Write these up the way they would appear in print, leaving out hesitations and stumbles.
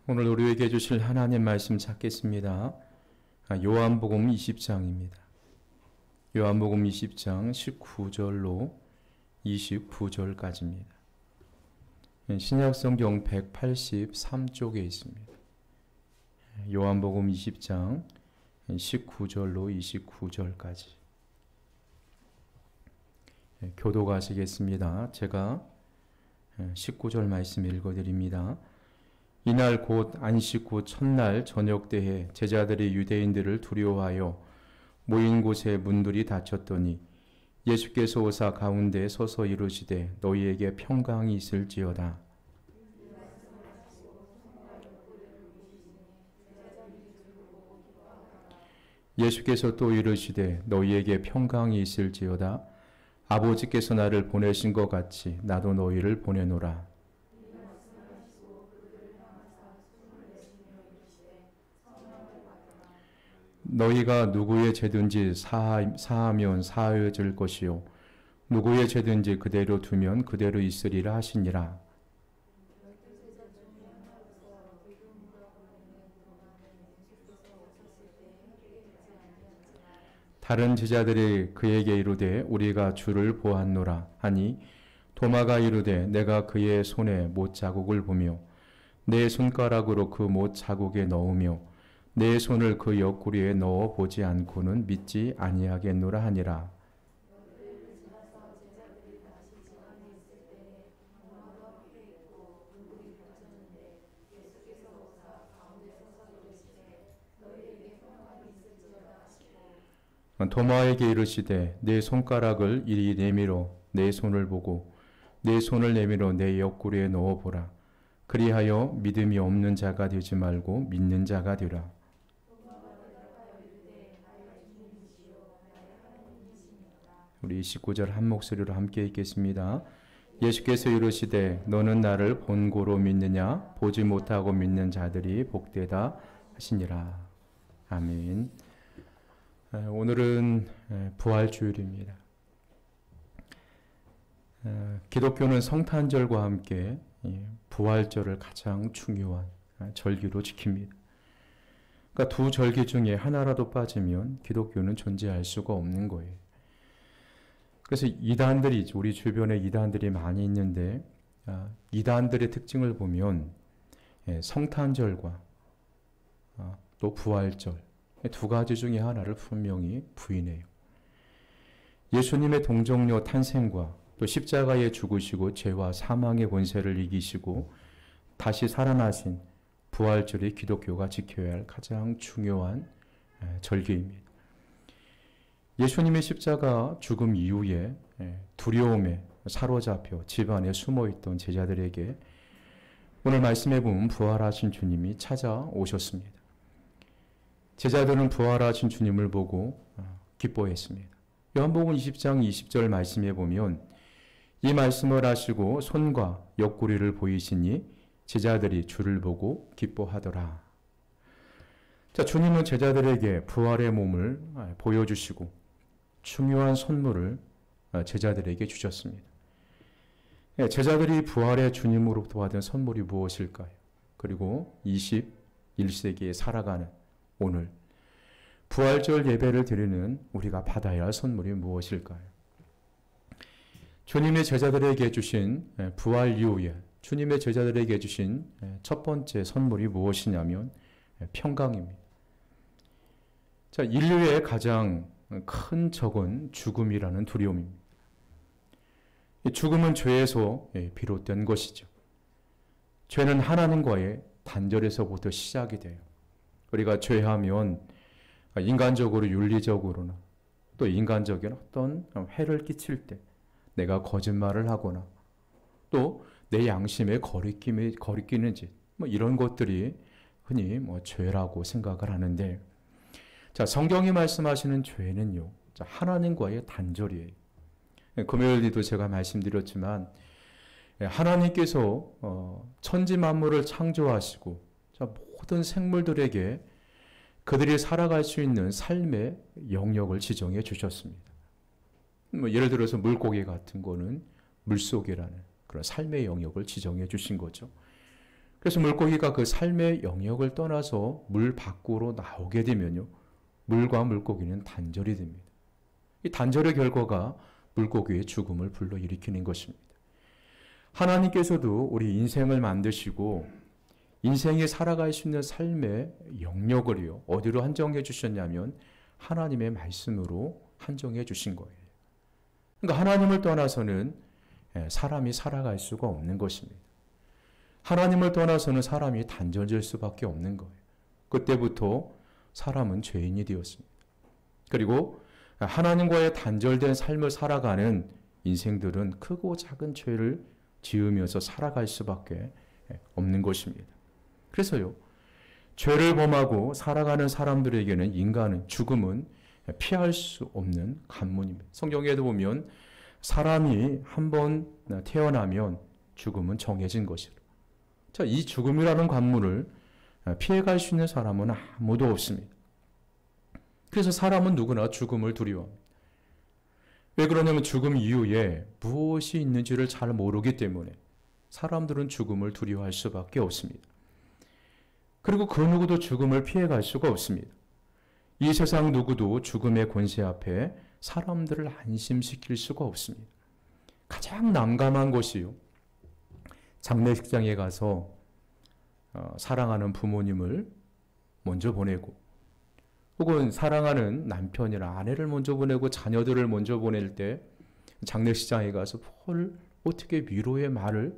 오늘 우리에게 주실 하나님 말씀 찾겠습니다. 요한복음 20장입니다. 요한복음 20장 19절로 29절까지입니다. 신약성경 183쪽에 있습니다. 요한복음 20장 19절로 29절까지. 교도가시겠습니다. 제가 19절 말씀 읽어드립니다. 이날 곧 안식 후 첫날 저녁 때에 제자들이 유대인들을 두려워하여 모인 곳에 문들이 닫혔더니 예수께서 오사 가운데 서서 이르시되 너희에게 평강이 있을지어다. 예수께서 또 이르시되 너희에게 평강이 있을지어다. 아버지께서 나를 보내신 것 같이 나도 너희를 보내노라. 너희가 누구의 죄든지 사하면 사하여질 것이요 누구의 죄든지 그대로 두면 그대로 있으리라 하시니라. 다른 제자들이 그에게 이르되 우리가 주를 보았노라 하니 도마가 이르되 내가 그의 손에 못 자국을 보며 내 손가락으로 그 못 자국에 넣으며 내 손을 그 옆구리에 넣어 보지 않고는 믿지 아니하겠노라 하니라. 도마에게 이르시되 내 손가락을 이리 내밀어 내 손을 보고 내 손을 내밀어 내 옆구리에 넣어 보라. 그리하여 믿음이 없는 자가 되지 말고 믿는 자가 되라. 우리 19절 한 목소리로 함께 읽겠습니다. 예수께서 이르시되 너는 나를 본고로 믿느냐 보지 못하고 믿는 자들이 복되다 하시니라. 아멘. 오늘은 부활주일입니다. 기독교는 성탄절과 함께 부활절을 가장 중요한 절기로 지킵니다. 그러니까 두 절기 중에 하나라도 빠지면 기독교는 존재할 수가 없는 거예요. 그래서 이단들이 우리 주변에 이단들이 많이 있는데 이단들의 특징을 보면 성탄절과 또 부활절 두 가지 중에 하나를 분명히 부인해요. 예수님의 동정녀 탄생과 또 십자가에 죽으시고 죄와 사망의 권세를 이기시고 다시 살아나신 부활절이 기독교가 지켜야 할 가장 중요한 절기입니다. 예수님의 십자가 죽음 이후에 두려움에 사로잡혀 집안에 숨어있던 제자들에게 오늘 말씀해 보면 부활하신 주님이 찾아오셨습니다. 제자들은 부활하신 주님을 보고 기뻐했습니다. 요한복음 20장 20절 말씀해 보면 이 말씀을 하시고 손과 옆구리를 보이시니 제자들이 주를 보고 기뻐하더라. 자, 주님은 제자들에게 부활의 몸을 보여주시고 중요한 선물을 제자들에게 주셨습니다. 제자들이 부활의 주님으로부터 받은 선물이 무엇일까요? 그리고 21세기에 살아가는 오늘 부활절 예배를 드리는 우리가 받아야 할 선물이 무엇일까요? 주님의 제자들에게 주신 부활 이후에 주님의 제자들에게 주신 첫 번째 선물이 무엇이냐면 평강입니다. 자, 인류의 가장 큰 적은 죽음이라는 두려움입니다. 죽음은 죄에서 비롯된 것이죠. 죄는 하나님과의 단절에서부터 시작이 돼요. 우리가 죄하면 인간적으로 윤리적으로나 또 인간적인 어떤 해를 끼칠 때 내가 거짓말을 하거나 또 내 양심에 거리끼는 짓 이런 것들이 흔히 죄라고 생각을 하는데 자, 성경이 말씀하시는 죄는요, 하나님과의 단절이에요. 금요일에도 제가 말씀드렸지만, 하나님께서 천지 만물을 창조하시고, 모든 생물들에게 그들이 살아갈 수 있는 삶의 영역을 지정해 주셨습니다. 예를 들어서 물고기 같은 거는 물속이라는 그런 삶의 영역을 지정해 주신 거죠. 그래서 물고기가 그 삶의 영역을 떠나서 물 밖으로 나오게 되면요, 물과 물고기는 단절이 됩니다. 이 단절의 결과가 물고기의 죽음을 불러일으키는 것입니다. 하나님께서도 우리 인생을 만드시고 인생이 살아갈 수 있는 삶의 영역을요, 어디로 한정해 주셨냐면 하나님의 말씀으로 한정해 주신 거예요. 그러니까 하나님을 떠나서는 사람이 살아갈 수가 없는 것입니다. 하나님을 떠나서는 사람이 단절될 수밖에 없는 거예요. 그때부터 사람은 죄인이 되었습니다. 그리고 하나님과의 단절된 삶을 살아가는 인생들은 크고 작은 죄를 지으면서 살아갈 수밖에 없는 것입니다. 그래서요, 죄를 범하고 살아가는 사람들에게는 인간은, 죽음은 피할 수 없는 관문입니다. 성경에도 보면 사람이 한번 태어나면 죽음은 정해진 것이라. 자, 이 죽음이라는 관문을 피해갈 수 있는 사람은 아무도 없습니다. 그래서 사람은 누구나 죽음을 두려워합니다. 왜 그러냐면 죽음 이후에 무엇이 있는지를 잘 모르기 때문에 사람들은 죽음을 두려워할 수밖에 없습니다. 그리고 그 누구도 죽음을 피해갈 수가 없습니다. 이 세상 누구도 죽음의 권세 앞에 사람들을 안심시킬 수가 없습니다. 가장 난감한 것이요, 장례식장에 가서 사랑하는 부모님을 먼저 보내고, 혹은 사랑하는 남편이나 아내를 먼저 보내고 자녀들을 먼저 보낼 때 장례식장에 가서 어떻게 위로의 말을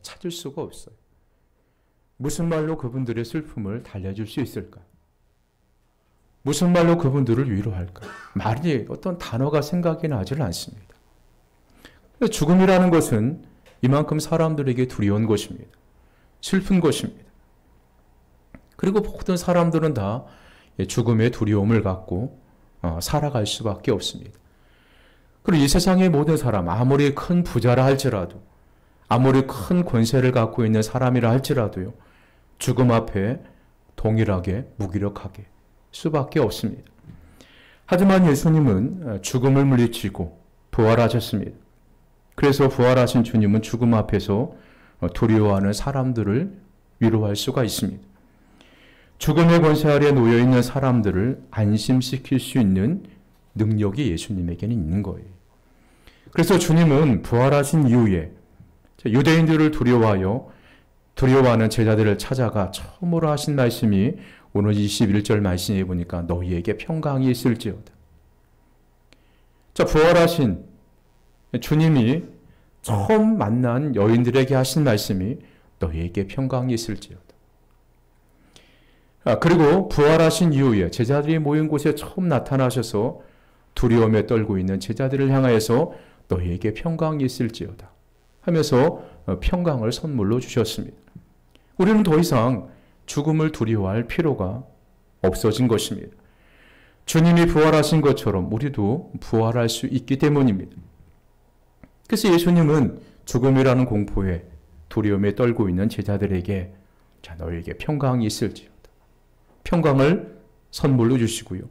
찾을 수가 없어요. 무슨 말로 그분들의 슬픔을 달래줄 수 있을까? 무슨 말로 그분들을 위로할까? 말이, 어떤 단어가 생각이 나질 않습니다. 죽음이라는 것은 이만큼 사람들에게 두려운 것입니다. 슬픈 것입니다. 그리고 모든 사람들은 다 죽음의 두려움을 갖고 살아갈 수밖에 없습니다. 그리고 이 세상의 모든 사람, 아무리 큰 부자라 할지라도, 아무리 큰 권세를 갖고 있는 사람이라 할지라도요, 죽음 앞에 동일하게 무기력하게 수밖에 없습니다. 하지만 예수님은 죽음을 물리치고 부활하셨습니다. 그래서 부활하신 주님은 죽음 앞에서 두려워하는 사람들을 위로할 수가 있습니다. 죽음의 권세 아래 놓여 있는 사람들을 안심시킬 수 있는 능력이 예수님에게는 있는 거예요. 그래서 주님은 부활하신 이후에 유대인들을 두려워하는 제자들을 찾아가 처음으로 하신 말씀이 오늘 21절 말씀에 보니까 너희에게 평강이 있을지어다. 자, 부활하신 주님이 처음 만난 여인들에게 하신 말씀이 너희에게 평강이 있을지어다. 그리고 부활하신 이후에 제자들이 모인 곳에 처음 나타나셔서 두려움에 떨고 있는 제자들을 향하여서 너희에게 평강이 있을지어다 하면서 평강을 선물로 주셨습니다. 우리는 더 이상 죽음을 두려워할 필요가 없어진 것입니다. 주님이 부활하신 것처럼 우리도 부활할 수 있기 때문입니다. 그래서 예수님은 죽음이라는 공포에 두려움에 떨고 있는 제자들에게 자, 너희에게 평강이 있을지어다. 평강을 선물로 주시고요.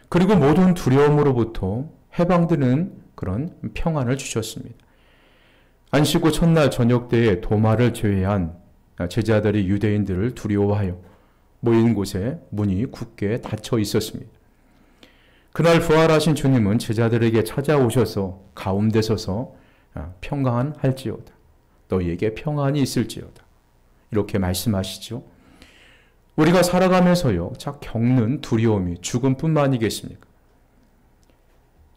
그리고 모든 두려움으로부터 해방되는 그런 평안을 주셨습니다. 안식 후 첫날 저녁 때에 도마를 제외한 제자들이 유대인들을 두려워하여 모인 곳에 문이 굳게 닫혀 있었습니다. 그날 부활하신 주님은 제자들에게 찾아오셔서 가운데 서서 평안할지어다. 너희에게 평안이 있을지어다. 이렇게 말씀하시죠. 우리가 살아가면서요, 겪는 두려움이 죽음뿐만이겠습니까?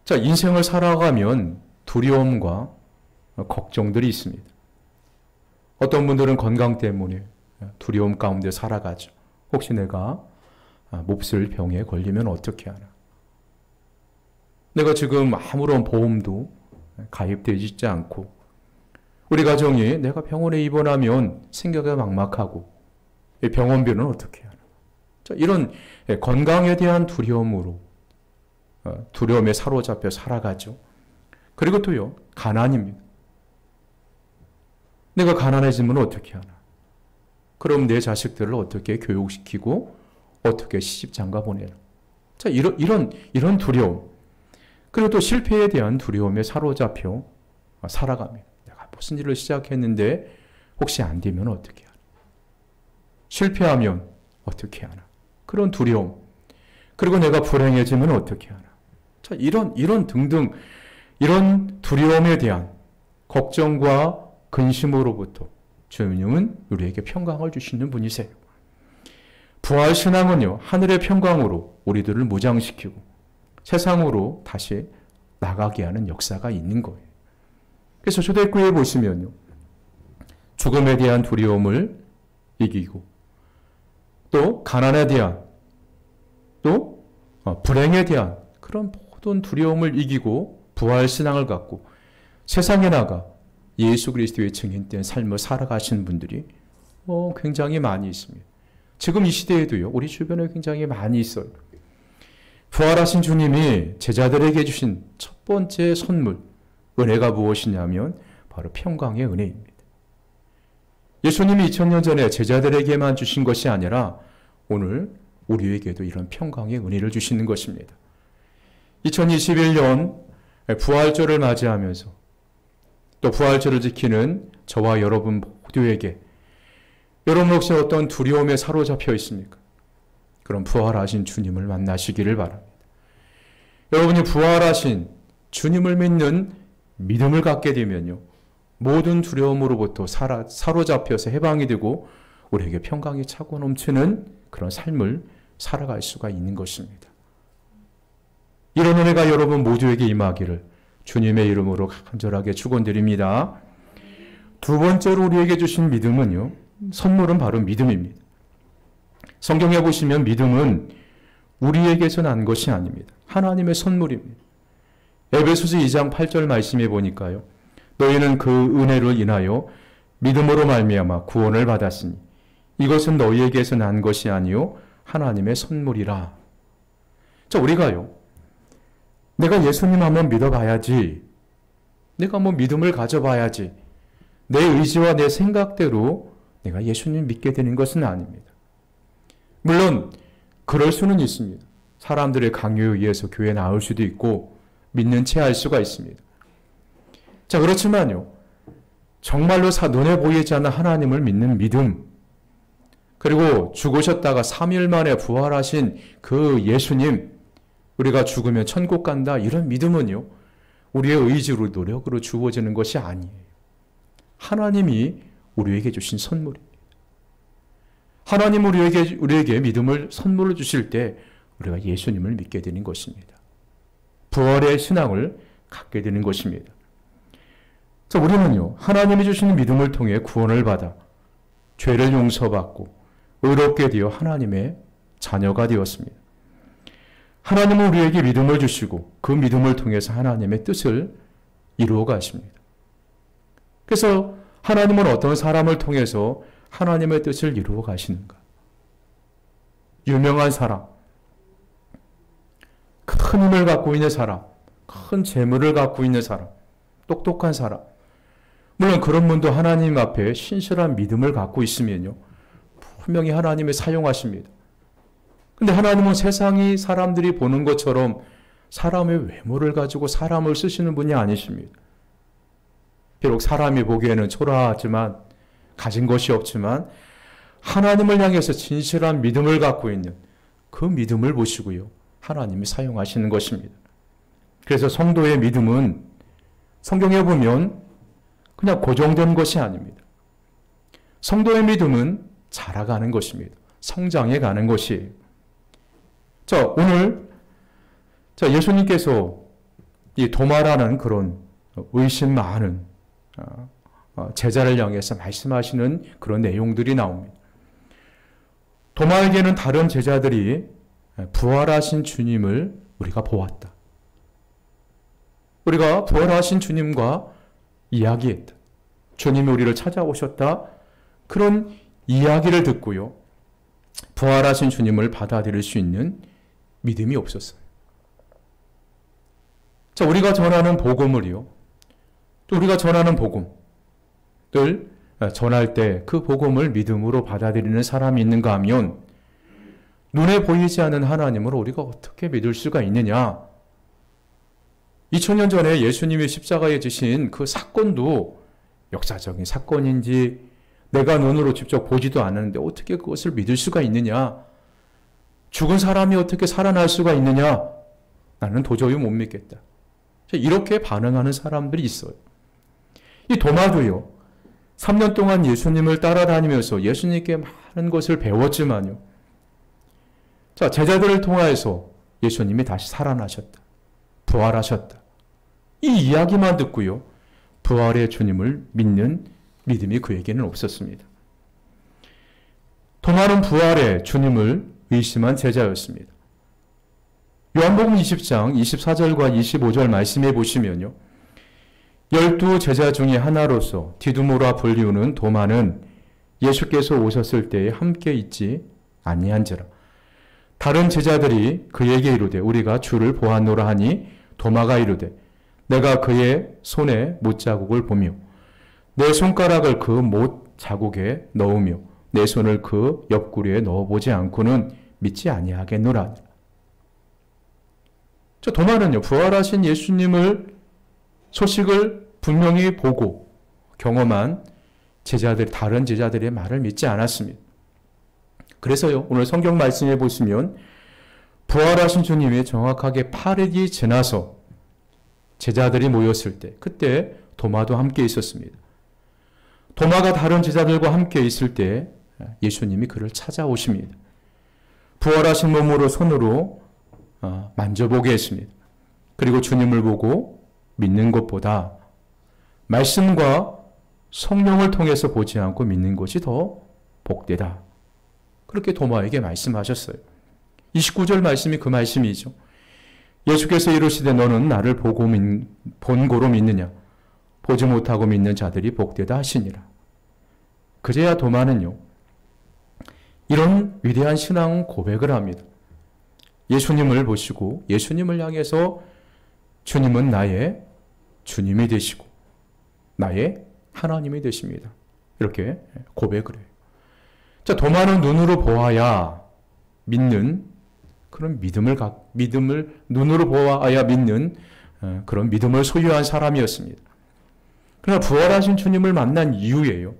자, 인생을 살아가면 두려움과 걱정들이 있습니다. 어떤 분들은 건강 때문에 두려움 가운데 살아가죠. 혹시 내가 몹쓸 병에 걸리면 어떻게 하나? 내가 지금 아무런 보험도 가입되어 있지 않고 우리 가정이 내가 병원에 입원하면 생각이 막막하고 병원비는 어떻게 하나? 자, 이런 건강에 대한 두려움으로 두려움에 사로잡혀 살아가죠. 그리고 또요, 가난입니다. 내가 가난해지면 어떻게 하나? 그럼 내 자식들을 어떻게 교육시키고 어떻게 시집장가 보내나? 자, 이런 두려움. 그리고 또 실패에 대한 두려움에 사로잡혀 살아갑니다. 내가 무슨 일을 시작했는데 혹시 안 되면 어떻게 하나? 실패하면 어떻게 하나? 그런 두려움. 그리고 내가 불행해지면 어떻게 하나? 자, 이런 등등 이런 두려움에 대한 걱정과 근심으로부터 주님은 우리에게 평강을 주시는 분이세요. 부활신앙은요, 하늘의 평강으로 우리들을 무장시키고 세상으로 다시 나가게 하는 역사가 있는 거예요. 그래서 초대교회에 보시면요, 죽음에 대한 두려움을 이기고 또 가난에 대한 또 불행에 대한 그런 모든 두려움을 이기고 부활신앙을 갖고 세상에 나가 예수 그리스도의 증인된 삶을 살아가시는 분들이 굉장히 많이 있습니다. 지금 이 시대에도요, 우리 주변에 굉장히 많이 있어요. 부활하신 주님이 제자들에게 주신 첫 번째 선물, 은혜가 무엇이냐면 바로 평강의 은혜입니다. 예수님이 2000년 전에 제자들에게만 주신 것이 아니라 오늘 우리에게도 이런 평강의 은혜를 주시는 것입니다. 2021년 부활절을 맞이하면서 또 부활절을 지키는 저와 여러분 모두에게 여러분 혹시 어떤 두려움에 사로잡혀 있습니까? 그럼 부활하신 주님을 만나시기를 바랍니다. 여러분이 부활하신 주님을 믿는 믿음을 갖게 되면요, 모든 두려움으로부터 사로잡혀서 해방이 되고 우리에게 평강이 차고 넘치는 그런 삶을 살아갈 수가 있는 것입니다. 이런 은혜가 여러분 모두에게 임하기를 주님의 이름으로 간절하게 축원드립니다. 두 번째로 우리에게 주신 믿음은요, 선물은 바로 믿음입니다. 성경에 보시면 믿음은 우리에게서 난 것이 아닙니다. 하나님의 선물입니다. 에베소서 2장 8절 말씀해 보니까요, 너희는 그 은혜를 인하여 믿음으로 말미암아 구원을 받았으니 이것은 너희에게서 난 것이 아니요 하나님의 선물이라. 자, 우리가요, 내가 예수님 한번 믿어봐야지, 내가 뭐 믿음을 가져봐야지, 내 의지와 내 생각대로 내가 예수님 믿게 되는 것은 아닙니다. 물론 그럴 수는 있습니다. 사람들의 강요에 의해서 교회에 나올 수도 있고 믿는 채 할 수가 있습니다. 자, 그렇지만요, 정말로 눈에 보이지 않는 하나님을 믿는 믿음, 그리고 죽으셨다가 3일 만에 부활하신 그 예수님, 우리가 죽으면 천국 간다, 이런 믿음은요, 우리의 의지로 노력으로 주어지는 것이 아니에요. 하나님이 우리에게 주신 선물입니다. 하나님 우리에게 믿음을 선물로 주실 때 우리가 예수님을 믿게 되는 것입니다. 부활의 신앙을 갖게 되는 것입니다. 자, 우리는요, 하나님이 주시는 믿음을 통해 구원을 받아 죄를 용서받고 의롭게 되어 하나님의 자녀가 되었습니다. 하나님은 우리에게 믿음을 주시고 그 믿음을 통해서 하나님의 뜻을 이루어 가십니다. 그래서 하나님은 어떤 사람을 통해서 하나님의 뜻을 이루어 가시는가? 유명한 사람, 큰 힘을 갖고 있는 사람, 큰 재물을 갖고 있는 사람, 똑똑한 사람, 물론 그런 분도 하나님 앞에 신실한 믿음을 갖고 있으면요, 분명히 하나님이 사용하십니다. 근데 하나님은 세상이 사람들이 보는 것처럼 사람의 외모를 가지고 사람을 쓰시는 분이 아니십니다. 비록 사람이 보기에는 초라하지만, 가진 것이 없지만 하나님을 향해서 진실한 믿음을 갖고 있는 그 믿음을 보시고요, 하나님이 사용하시는 것입니다. 그래서 성도의 믿음은 성경에 보면 그냥 고정된 것이 아닙니다. 성도의 믿음은 자라가는 것입니다. 성장해 가는 것이에요. 자, 오늘 예수님께서 이 도마라는 그런 의심 많은 제자를 향해서 말씀하시는 그런 내용들이 나옵니다. 도마에게는 다른 제자들이 부활하신 주님을 우리가 보았다, 우리가 부활하신 주님과 이야기했다, 주님이 우리를 찾아오셨다, 그런 이야기를 듣고요, 부활하신 주님을 받아들일 수 있는 믿음이 없었어요. 자, 우리가 전하는 복음을요, 또 우리가 전하는 복음을 전할 때 그 복음을 믿음으로 받아들이는 사람이 있는가 하면 눈에 보이지 않는 하나님을 우리가 어떻게 믿을 수가 있느냐? 2000년 전에 예수님이 십자가에 지신 그 사건도 역사적인 사건인지 내가 눈으로 직접 보지도 않았는데 어떻게 그것을 믿을 수가 있느냐? 죽은 사람이 어떻게 살아날 수가 있느냐? 나는 도저히 못 믿겠다. 이렇게 반응하는 사람들이 있어요. 이 도마도요. 3년 동안 예수님을 따라다니면서 예수님께 많은 것을 배웠지만요. 자, 제자들을 통하여서 예수님이 다시 살아나셨다. 부활하셨다. 이 이야기만 듣고요. 부활의 주님을 믿는 믿음이 그에게는 없었습니다. 도마는 부활의 주님을 의심한 제자였습니다. 요한복음 20장 24절과 25절 말씀해 보시면요. 12 제자 중에 하나로서 디두모라 불리우는 도마는 예수께서 오셨을 때에 함께 있지 아니한지라. 다른 제자들이 그에게 이르되 우리가 주를 보았노라 하니 도마가 이르되 내가 그의 손에 못자국을 보며 내 손가락을 그 못자국에 넣으며 내 손을 그 옆구리에 넣어보지 않고는 믿지 아니하겠노라. 저 도마는요, 부활하신 예수님을 소식을 분명히 보고 경험한 다른 제자들의 말을 믿지 않았습니다. 그래서요, 오늘 성경 말씀해 보시면 부활하신 주님이 정확하게 8일이 지나서 제자들이 모였을 때, 그때 도마도 함께 있었습니다. 도마가 다른 제자들과 함께 있을 때 예수님이 그를 찾아오십니다. 부활하신 몸으로 손으로 만져보게 했습니다. 그리고 주님을 보고 믿는 것보다 말씀과 성령을 통해서 보지 않고 믿는 것이 더 복되다. 그렇게 도마에게 말씀하셨어요. 29절 말씀이 그 말씀이죠. 예수께서 이르시되 너는 나를 본고로 믿느냐? 보지 못하고 믿는 자들이 복되다 하시니라. 그제야 도마는요, 이런 위대한 신앙 고백을 합니다. 예수님을 보시고 예수님을 향해서 주님은 나의 주님이 되시고 나의 하나님이 되십니다. 이렇게 고백을 해요. 자, 도마는 눈으로 보아야 믿는 그런 믿음을 눈으로 보아야 믿는 그런 믿음을 소유한 사람이었습니다. 그러나 부활하신 주님을 만난 이후에요.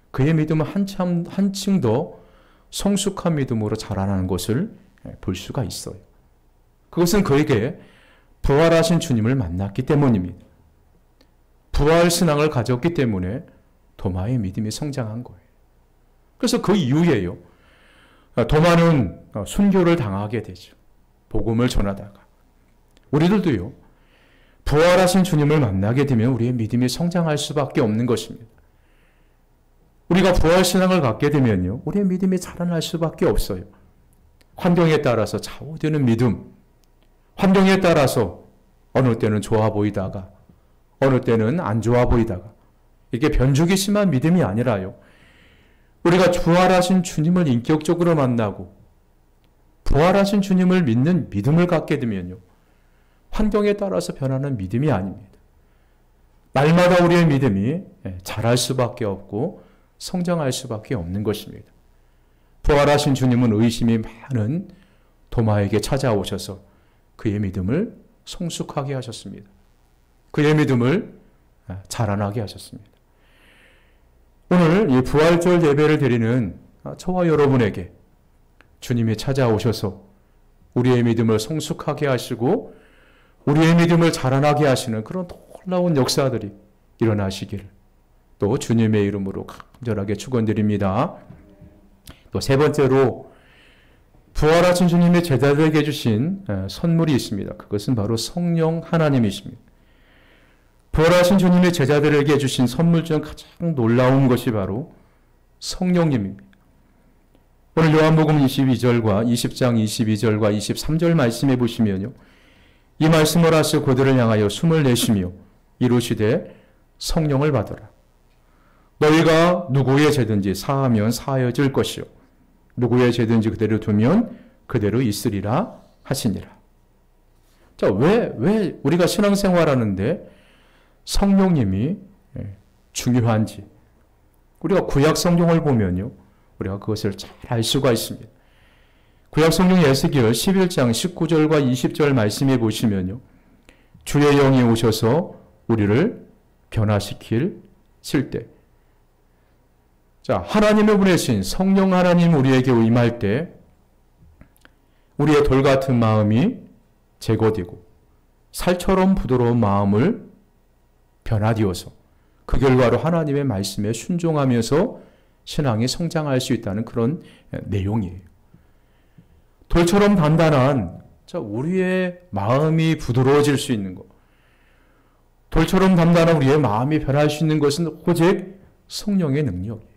그의 믿음은 한층 더 성숙한 믿음으로 자라나는 것을 볼 수가 있어요. 그것은 그에게 부활하신 주님을 만났기 때문입니다. 부활 신앙을 가졌기 때문에 도마의 믿음이 성장한 거예요. 그래서 그 이후에요. 도마는 순교를 당하게 되죠. 복음을 전하다가. 우리들도요. 부활하신 주님을 만나게 되면 우리의 믿음이 성장할 수밖에 없는 것입니다. 우리가 부활 신앙을 갖게 되면요. 우리의 믿음이 자라날 수밖에 없어요. 환경에 따라서 좌우되는 믿음. 환경에 따라서 어느 때는 좋아 보이다가 어느 때는 안 좋아 보이다가 이게 변죽이 심한 믿음이 아니라요. 우리가 부활하신 주님을 인격적으로 만나고 부활하신 주님을 믿는 믿음을 갖게 되면요. 환경에 따라서 변하는 믿음이 아닙니다. 날마다 우리의 믿음이 자랄 수밖에 없고 성장할 수밖에 없는 것입니다. 부활하신 주님은 의심이 많은 도마에게 찾아오셔서 그의 믿음을 성숙하게 하셨습니다. 그의 믿음을 자라나게 하셨습니다. 오늘 이 부활절 예배를 드리는 저와 여러분에게 주님이 찾아오셔서 우리의 믿음을 성숙하게 하시고 우리의 믿음을 자라나게 하시는 그런 놀라운 역사들이 일어나시기를 또 주님의 이름으로 간절하게 축원드립니다. 또 세 번째로 부활하신 주님의 제자들에게 주신 선물이 있습니다. 그것은 바로 성령 하나님이십니다. 부활하신 주님의 제자들에게 주신 선물 중 가장 놀라운 것이 바로 성령님입니다. 오늘 요한복음 22절과 20장 22절과 23절 말씀해 보시면요. 이 말씀을 하시고 그들을 향하여 숨을 내쉬며 이루시되 성령을 받으라. 너희가 누구의 죄든지 사하면 사하여질 것이요. 누구의 죄든지 그대로 두면 그대로 있으리라 하시니라. 자, 왜 우리가 신앙생활하는데 성령님이 중요한지 우리가 구약 성경을 보면요. 우리가 그것을 잘 알 수가 있습니다. 구약 성경 에스겔 11장 19절과 20절 말씀해 보시면요. 주의 영이 오셔서 우리를 변화시킬 때 자, 하나님의 보내신 성령 하나님 우리에게 임할 때 우리의 돌 같은 마음이 제거되고 살처럼 부드러운 마음을 변화되어서 그 결과로 하나님의 말씀에 순종하면서 신앙이 성장할 수 있다는 그런 내용이에요. 돌처럼 단단한 우리의 마음이 부드러워질 수 있는 것, 돌처럼 단단한 우리의 마음이 변할 수 있는 것은 오직 성령의 능력이에요.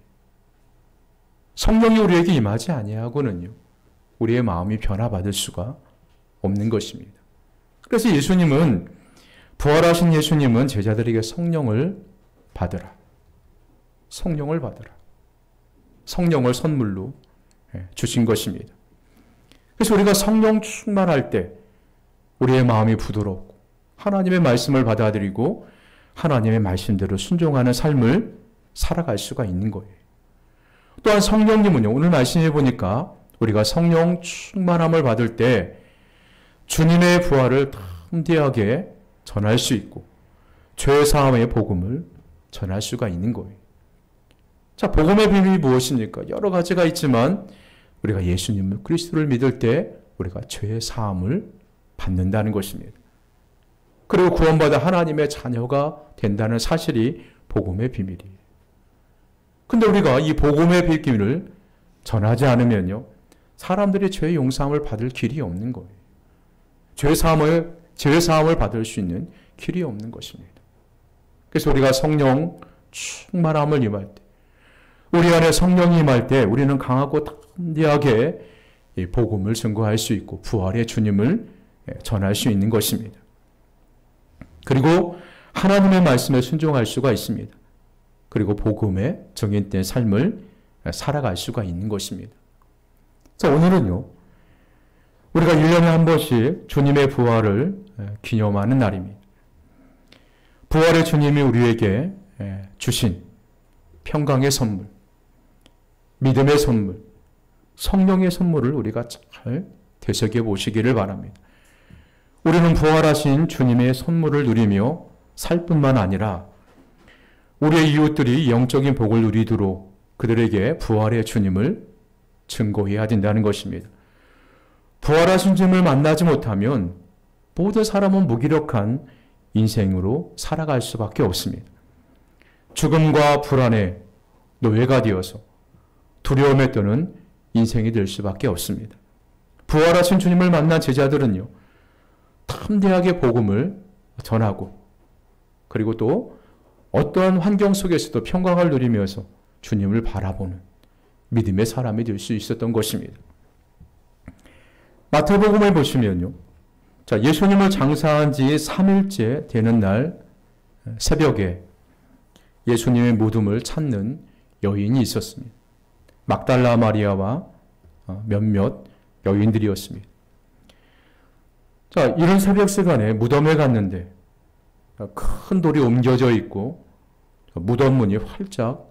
성령이 우리에게 임하지 아니하고는요, 우리의 마음이 변화받을 수가 없는 것입니다. 그래서 예수님은, 부활하신 예수님은 제자들에게 성령을 받으라. 성령을 받으라. 성령을 선물로 주신 것입니다. 그래서 우리가 성령 충만할 때 우리의 마음이 부드럽고 하나님의 말씀을 받아들이고 하나님의 말씀대로 순종하는 삶을 살아갈 수가 있는 거예요. 또한 성령님은요, 오늘 말씀해 보니까 우리가 성령 충만함을 받을 때 주님의 부활을 담대하게 전할 수 있고 죄 사함의 복음을 전할 수가 있는 거예요. 자, 복음의 비밀이 무엇입니까? 여러 가지가 있지만 우리가 예수님을, 그리스도를 믿을 때 우리가 죄 사함을 받는다는 것입니다. 그리고 구원받아 하나님의 자녀가 된다는 사실이 복음의 비밀이에요. 근데 우리가 이 복음의 비밀을 전하지 않으면요, 사람들이 죄 용서함을 받을 길이 없는 거예요. 죄 사함을 받을 수 있는 길이 없는 것입니다. 그래서 우리가 성령 충만함을 임할 때, 우리 안에 성령이 임할 때 우리는 강하고 담대하게 이 복음을 증거할 수 있고 부활의 주님을 전할 수 있는 것입니다. 그리고 하나님의 말씀에 순종할 수가 있습니다. 그리고 복음에 정인된 삶을 살아갈 수가 있는 것입니다. 자, 오늘은요, 우리가 1년에 한 번씩 주님의 부활을 기념하는 날입니다. 부활의 주님이 우리에게 주신 평강의 선물, 믿음의 선물, 성령의 선물을 우리가 잘 되새겨 보시기를 바랍니다. 우리는 부활하신 주님의 선물을 누리며 살 뿐만 아니라 우리의 이웃들이 영적인 복을 누리도록 그들에게 부활의 주님을 증거해야 된다는 것입니다. 부활하신 주님을 만나지 못하면 모든 사람은 무기력한 인생으로 살아갈 수밖에 없습니다. 죽음과 불안에 노예가 되어서 두려움에 떠는 인생이 될 수밖에 없습니다. 부활하신 주님을 만난 제자들은요, 담대하게 복음을 전하고 그리고 또 어떠한 환경 속에서도 평강을 누리면서 주님을 바라보는 믿음의 사람이 될 수 있었던 것입니다. 마태복음을 보시면요, 자, 예수님을 장사한 지 3일째 되는 날 새벽에 예수님의 무덤을 찾는 여인이 있었습니다. 막달라 마리아와 몇몇 여인들이었습니다. 자, 이른 새벽 시간에 무덤에 갔는데 큰 돌이 옮겨져 있고 무덤 문이 활짝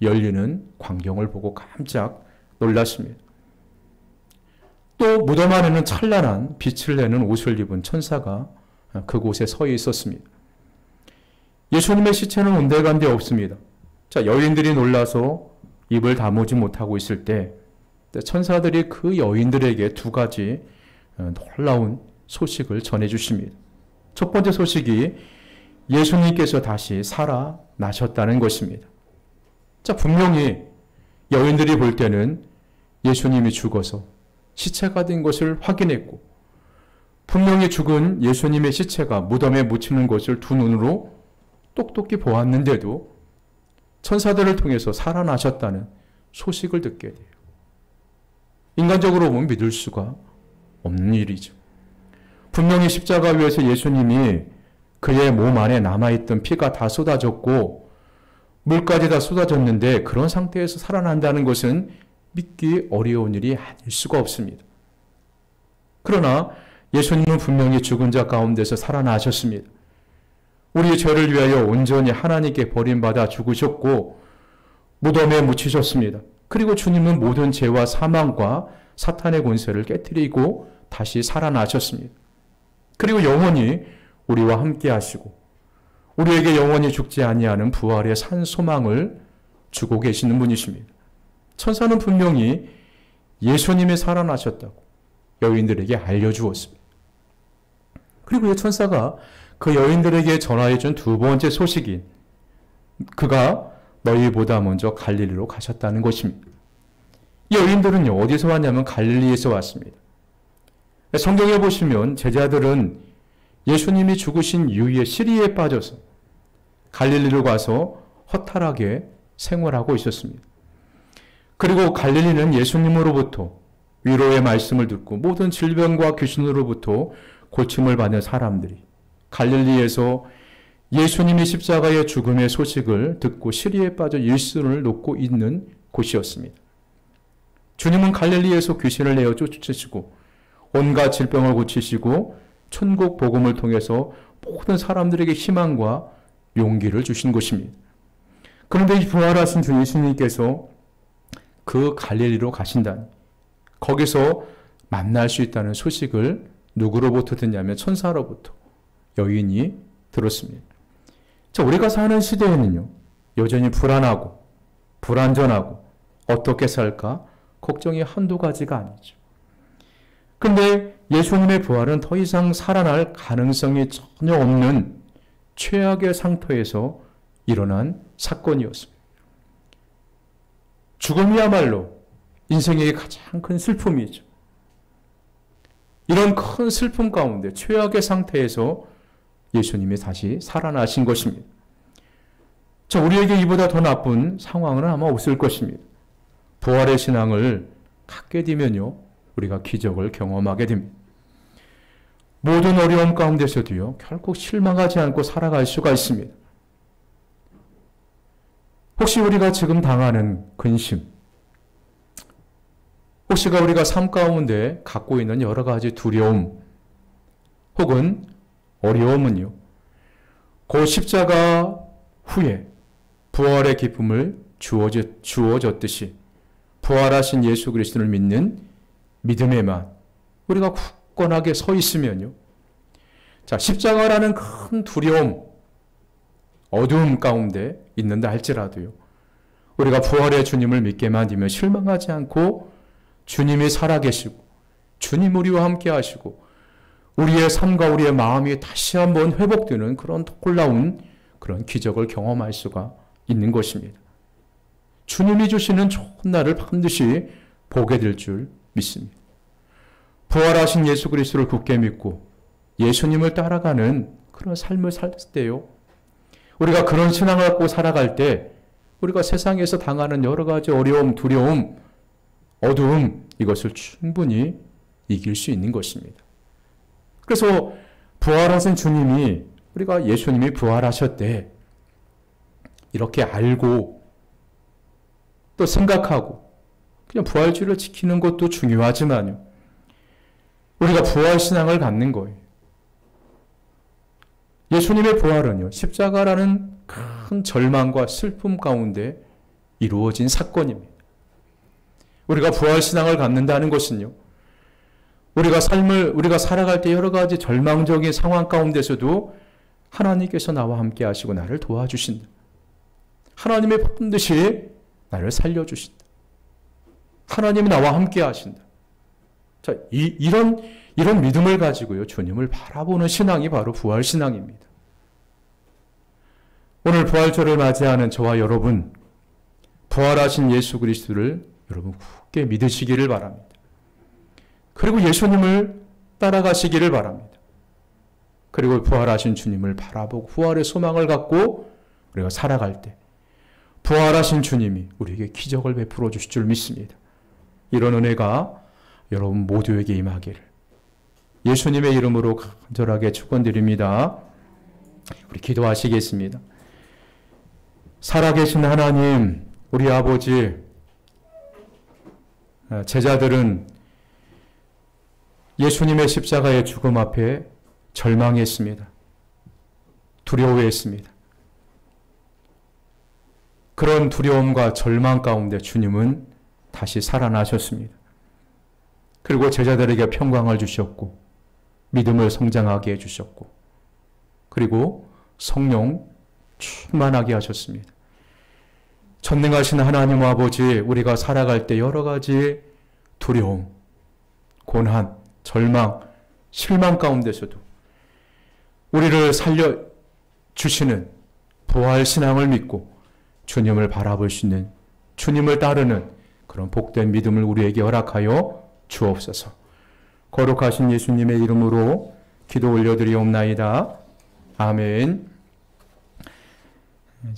열리는 광경을 보고 깜짝 놀랐습니다. 또 무덤 안에는 찬란한 빛을 내는 옷을 입은 천사가 그곳에 서 있었습니다. 예수님의 시체는 온데간데 없습니다. 자, 여인들이 놀라서 입을 다무지 못하고 있을 때 천사들이 그 여인들에게 두 가지 놀라운 소식을 전해주십니다. 첫 번째 소식이 예수님께서 다시 살아나셨다는 것입니다. 자, 분명히 여인들이 볼 때는 예수님이 죽어서 시체가 된 것을 확인했고 분명히 죽은 예수님의 시체가 무덤에 묻히는 것을 두 눈으로 똑똑히 보았는데도 천사들을 통해서 살아나셨다는 소식을 듣게 돼요. 인간적으로 보면 믿을 수가 없는 일이죠. 분명히 십자가 위에서 예수님이 그의 몸 안에 남아있던 피가 다 쏟아졌고 물까지 다 쏟아졌는데 그런 상태에서 살아난다는 것은 믿기 어려운 일이 아닐 수가 없습니다. 그러나 예수님은 분명히 죽은 자 가운데서 살아나셨습니다. 우리의 죄를 위하여 온전히 하나님께 버림받아 죽으셨고 무덤에 묻히셨습니다. 그리고 주님은 모든 죄와 사망과 사탄의 권세를 깨뜨리고 다시 살아나셨습니다. 그리고 영원히 우리와 함께 하시고 우리에게 영원히 죽지 아니하는 부활의 산 소망을 주고 계시는 분이십니다. 천사는 분명히 예수님이 살아나셨다고 여인들에게 알려주었습니다. 그리고 천사가 그 여인들에게 전하여 준 두 번째 소식인 그가 너희보다 먼저 갈릴리로 가셨다는 것입니다. 이 여인들은요, 어디서 왔냐면 갈릴리에서 왔습니다. 성경에 보시면 제자들은 예수님이 죽으신 이후에 시리에 빠져서 갈릴리로 가서 허탈하게 생활하고 있었습니다. 그리고 갈릴리는 예수님으로부터 위로의 말씀을 듣고 모든 질병과 귀신으로부터 고침을 받는 사람들이 갈릴리에서 예수님이 십자가의 죽음의 소식을 듣고 시리에 빠져 일순을 놓고 있는 곳이었습니다. 주님은 갈릴리에서 귀신을 내어 쫓으시고 온갖 질병을 고치시고 천국 복음을 통해서 모든 사람들에게 희망과 용기를 주신 것입니다. 그런데 이 부활하신 주 예수님께서 그 갈릴리로 가신다니 거기서 만날 수 있다는 소식을 누구로부터 듣냐면 천사로부터 여인이 들었습니다. 자, 우리가 사는 시대에는요, 여전히 불안하고 불안전하고 어떻게 살까 걱정이 한두 가지가 아니죠. 근데 예수님의 부활은 더 이상 살아날 가능성이 전혀 없는 최악의 상태에서 일어난 사건이었습니다. 죽음이야말로 인생의 가장 큰 슬픔이죠. 이런 큰 슬픔 가운데 최악의 상태에서 예수님이 다시 살아나신 것입니다. 자, 우리에게 이보다 더 나쁜 상황은 아마 없을 것입니다. 부활의 신앙을 갖게 되면요, 우리가 기적을 경험하게 됩니다. 모든 어려움 가운데서도요, 결국 실망하지 않고 살아갈 수가 있습니다. 혹시 우리가 지금 당하는 근심, 혹시 우리가 삶 가운데 갖고 있는 여러 가지 두려움, 혹은 어려움은요, 그 십자가 후에 부활의 기쁨을 주어졌듯이 부활하신 예수 그리스도를 믿는 믿음에만 우리가 굳건하게 서 있으면요, 자, 십자가라는 큰 두려움, 어두움 가운데 있는다 할지라도요, 우리가 부활의 주님을 믿게만 되면 실망하지 않고 주님이 살아계시고 주님 우리와 함께 하시고 우리의 삶과 우리의 마음이 다시 한번 회복되는 그런 놀라운 그런 기적을 경험할 수가 있는 것입니다. 주님이 주시는 좋은 날을 반드시 보게 될 줄 믿습니다. 부활하신 예수 그리스도를 굳게 믿고 예수님을 따라가는 그런 삶을 살 때요, 우리가 그런 신앙을 갖고 살아갈 때 우리가 세상에서 당하는 여러 가지 어려움, 두려움, 어두움, 이것을 충분히 이길 수 있는 것입니다. 그래서 부활하신 주님이, 우리가 예수님이 부활하셨대 이렇게 알고 또 생각하고 그냥 부활주의를 지키는 것도 중요하지만요, 우리가 부활신앙을 갖는 거예요. 예수님의 부활은요, 십자가라는 큰 절망과 슬픔 가운데 이루어진 사건입니다. 우리가 부활신앙을 갖는다는 것은요, 우리가 살아갈 때 여러 가지 절망적인 상황 가운데서도 하나님께서 나와 함께 하시고 나를 도와주신다. 하나님이 반드시 나를 살려주신다. 하나님이 나와 함께 하신다. 자, 이런 믿음을 가지고요, 주님을 바라보는 신앙이 바로 부활신앙입니다. 오늘 부활절을 맞이하는 저와 여러분, 부활하신 예수 그리스도를 여러분 굳게 믿으시기를 바랍니다. 그리고 예수님을 따라가시기를 바랍니다. 그리고 부활하신 주님을 바라보고 부활의 소망을 갖고 우리가 살아갈 때 부활하신 주님이 우리에게 기적을 베풀어 주실 줄 믿습니다. 이런 은혜가 여러분 모두에게 임하기를 예수님의 이름으로 간절하게 축원드립니다. 우리 기도하시겠습니다. 살아계신 하나님, 우리 아버지, 제자들은 예수님의 십자가의 죽음 앞에 절망했습니다. 두려워했습니다. 그런 두려움과 절망 가운데 주님은 다시 살아나셨습니다. 그리고 제자들에게 평강을 주셨고 믿음을 성장하게 해주셨고 그리고 성령 충만하게 하셨습니다. 전능하신 하나님 아버지, 우리가 살아갈 때 여러 가지 두려움, 고난, 절망, 실망 가운데서도 우리를 살려주시는 부활 신앙을 믿고 주님을 바라볼 수 있는, 주님을 따르는 그런 복된 믿음을 우리에게 허락하여 주옵소서. 거룩하신 예수님의 이름으로 기도 올려드리옵나이다. 아멘.